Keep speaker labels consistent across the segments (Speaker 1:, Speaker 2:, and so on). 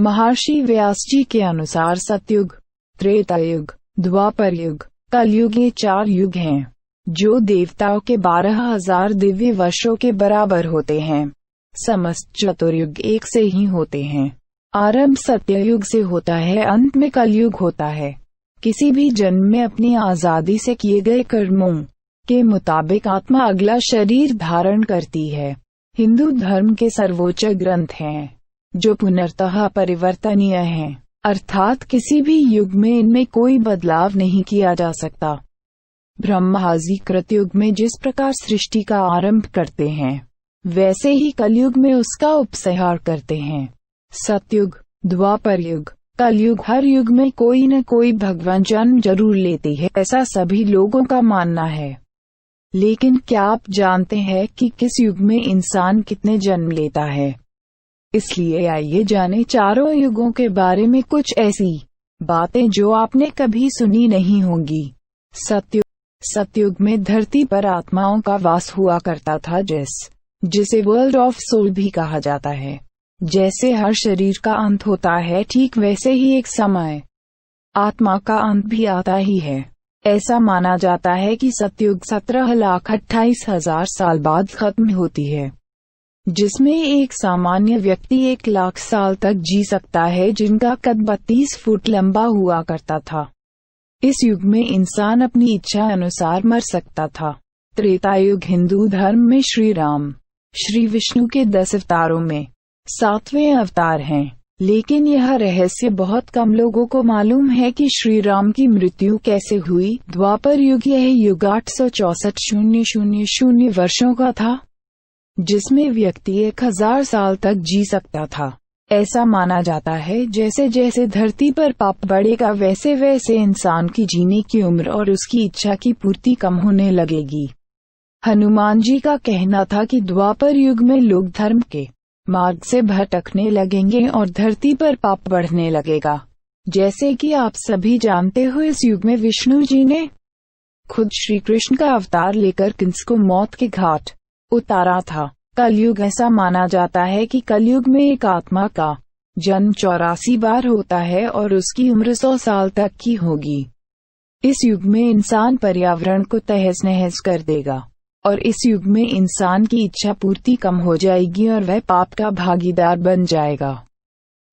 Speaker 1: महर्षि व्यास जी के अनुसार सतयुग, त्रेतायुग, द्वापर युग, कलयुग ये 4 युग हैं, जो देवताओं के 12,000 दिव्य वर्षों के बराबर होते हैं। समस्त चतुर्युग एक से ही होते हैं। आरंभ सत्ययुग से होता है, अंत में कलयुग होता है। किसी भी जन्म में अपनी आजादी से किए गए कर्मों के मुताबिक आत्मा अगला शरीर धारण करती है। हिंदू धर्म के सर्वोच्च ग्रंथ हैं, जो पुनर्तः परिवर्तनीय हैं, अर्थात किसी भी युग में इनमें कोई बदलाव नहीं किया जा सकता। ब्रह्मा जी कृतयुग में जिस प्रकार सृष्टि का आरंभ करते हैं, वैसे ही कलयुग में उसका उपसंहार करते हैं। सतयुग, द्वापर युग, कलयुग, हर युग में कोई न कोई भगवान जन्म जरूर लेती है, ऐसा सभी लोगों का मानना है। लेकिन क्या आप जानते हैं कि किस युग में इंसान कितने जन्म लेता है? इसलिए आइए जाने चारों युगों के बारे में कुछ ऐसी बातें जो आपने कभी सुनी नहीं होंगी। सतयुग में धरती पर आत्माओं का वास हुआ करता था, जिसे वर्ल्ड ऑफ सोल भी कहा जाता है। जैसे हर शरीर का अंत होता है, ठीक वैसे ही एक समय आत्मा का अंत भी आता ही है। ऐसा माना जाता है कि सतयुग 17,28,000 साल बाद खत्म होती है, जिसमें एक सामान्य व्यक्ति 1,00,000 साल तक जी सकता है, जिनका कद 32 फुट लंबा हुआ करता था। इस युग में इंसान अपनी इच्छा अनुसार मर सकता था। त्रेतायुग हिंदू धर्म में श्री राम, श्री विष्णु के 10 अवतारों में 7वें अवतार हैं, लेकिन यह रहस्य बहुत कम लोगों को मालूम है कि श्री राम की मृत्यु कैसे हुई। द्वापर युग, यह युग 864,000 वर्षों का था, जिसमें व्यक्ति 1,000 साल तक जी सकता था। ऐसा माना जाता है जैसे जैसे धरती पर पाप बढ़ेगा, वैसे वैसे इंसान की जीने की उम्र और उसकी इच्छा की पूर्ति कम होने लगेगी। हनुमान जी का कहना था कि द्वापर युग में लोग धर्म के मार्ग से भटकने लगेंगे और धरती पर पाप बढ़ने लगेगा। जैसे कि आप सभी जानते हो, इस युग में विष्णु जी ने खुद श्री कृष्ण का अवतार लेकर कंस को मौत के घाट उतारा था। कलयुग, ऐसा माना जाता है कि कलयुग में एक आत्मा का जन्म 84 बार होता है और उसकी उम्र 100 साल तक की होगी। इस युग में इंसान पर्यावरण को तहस नहस कर देगा और इस युग में इंसान की इच्छा पूर्ति कम हो जाएगी और वह पाप का भागीदार बन जाएगा।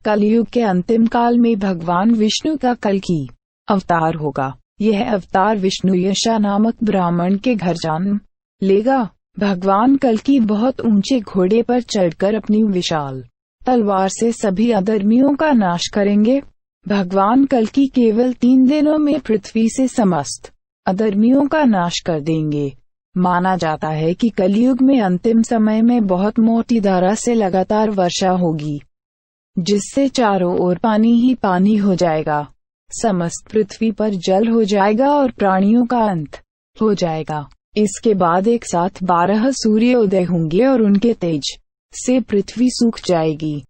Speaker 1: कलयुग के अंतिम काल में भगवान विष्णु का कल्कि अवतार होगा। यह अवतार विष्णु यशा नामक ब्राह्मण के घर जन्म लेगा। भगवान कल्कि बहुत ऊंचे घोड़े पर चढ़कर अपनी विशाल तलवार से सभी अधर्मियों का नाश करेंगे। भगवान कल्कि केवल 3 दिनों में पृथ्वी से समस्त अधर्मियों का नाश कर देंगे। माना जाता है कि कलयुग में अंतिम समय में बहुत मोटी धारा से लगातार वर्षा होगी, जिससे चारों ओर पानी ही पानी हो जाएगा। समस्त पृथ्वी पर जल हो जाएगा और प्राणियों का अंत हो जाएगा। इसके बाद एक साथ 12 सूर्योदय होंगे और उनके तेज से पृथ्वी सूख जाएगी।